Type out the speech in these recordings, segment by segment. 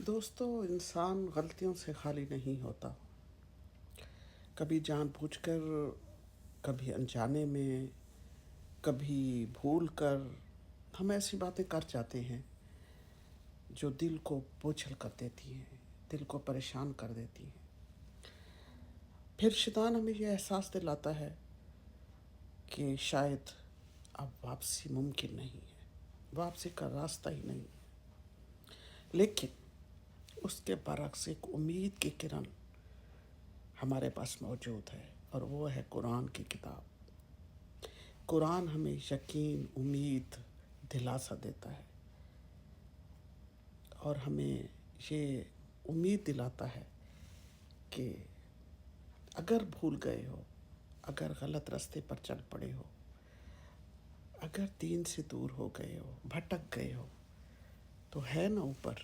دوستو، انسان غلطیوں سے خالی نہیں ہوتا. کبھی جان بوجھ کر، کبھی انجانے میں، کبھی بھول کر ہم ایسی باتیں کر جاتے ہیں جو دل کو بوجھل کر دیتی ہیں، دل کو پریشان کر دیتی ہیں. پھر شیطان ہمیں یہ احساس دلاتا ہے کہ شاید اب واپسی ممکن نہیں ہے، واپسی کا راستہ ہی نہیں ہے. لیکن اس کے برعکس ایک امید کی کرن ہمارے پاس موجود ہے، اور وہ ہے قرآن کی کتاب. قرآن ہمیں یقین، امید، دلاسا دیتا ہے، اور ہمیں یہ امید دلاتا ہے کہ اگر بھول گئے ہو، اگر غلط راستے پر چل پڑے ہو، اگر دین سے دور ہو گئے ہو، بھٹک گئے ہو، تو ہے نا اوپر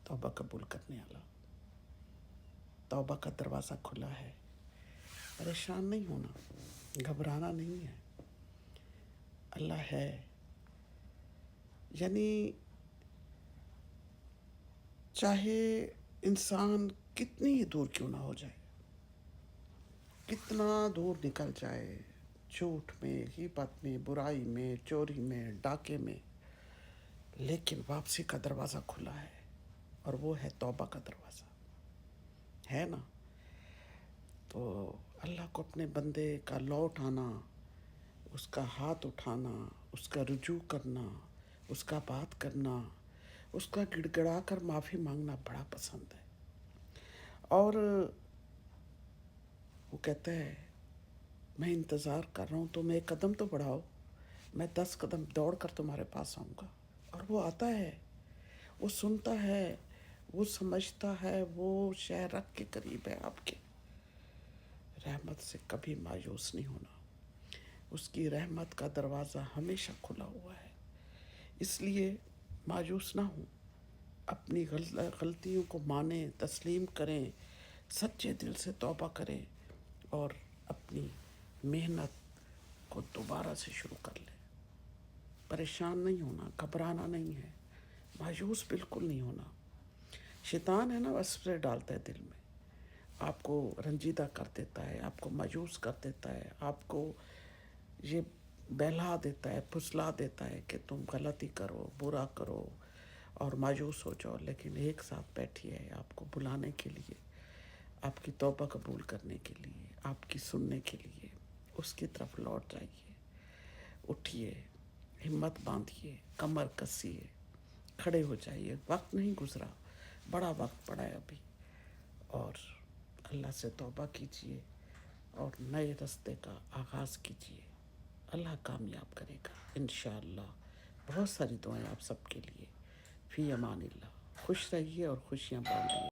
توبہ قبول کرنے والا. توبہ کا دروازہ کھلا ہے. پریشان نہیں ہونا، گھبرانا نہیں ہے. اللہ ہے. یعنی چاہے انسان کتنی ہی دور کیوں نہ ہو جائے، کتنا دور نکل جائے، جھوٹ میں، غیبت میں، برائی میں، چوری میں، ڈاکے میں، لیکن واپسی کا دروازہ کھلا ہے، اور وہ ہے توبہ کا دروازہ. ہے نا؟ تو اللہ کو اپنے بندے کا لوٹ آنا، اس کا ہاتھ اٹھانا، اس کا رجوع کرنا، اس کا بات کرنا، اس کا گڑ گڑا کر معافی مانگنا بڑا پسند ہے. اور وہ کہتا ہے میں انتظار کر رہا ہوں، تم ایک قدم تو بڑھاؤ، میں 10 قدم دوڑ کر تمہارے پاس آؤں گا. اور وہ آتا ہے، وہ سنتا ہے، وہ سمجھتا ہے، وہ شہ رکھ کے قریب ہے آپ کے. رحمت سے کبھی مایوس نہیں ہونا. اس کی رحمت کا دروازہ ہمیشہ کھلا ہوا ہے. اس لیے مایوس نہ ہوں، اپنی غلطیوں کو مانیں، تسلیم کریں، سچے دل سے توبہ کریں، اور اپنی محنت کو دوبارہ سے شروع کر لیں. پریشان نہیں ہونا، گھبرانا نہیں ہے، مایوس بالکل نہیں ہونا. شیطان ہے نا، وسوسے ڈالتا ہے دل میں، آپ کو رنجیدہ کر دیتا ہے، آپ کو مایوس کر دیتا ہے، آپ کو یہ بہلا دیتا ہے، پھسلا دیتا ہے کہ تم غلطی کرو، برا کرو اور مایوس ہو جاؤ. لیکن ایک ساتھ بیٹھی ہے آپ کو بلانے کے لیے، آپ کی توبہ قبول کرنے کے لیے، آپ کی سننے کے لیے. اس کی طرف لوٹ جائیے، اٹھیے، ہمت باندھیے، کمر کسیے، کھڑے ہو جائیے. وقت نہیں گزرا، بڑا وقت پڑا ہے ابھی. اور اللہ سے توبہ کیجیے اور نئے راستے کا آغاز کیجیے. اللہ کامیاب کرے گا انشاءاللہ. بہت ساری دعائیں آپ سب کے لیے. فی امان اللہ. خوش رہیے اور خوشیاں بانٹیے.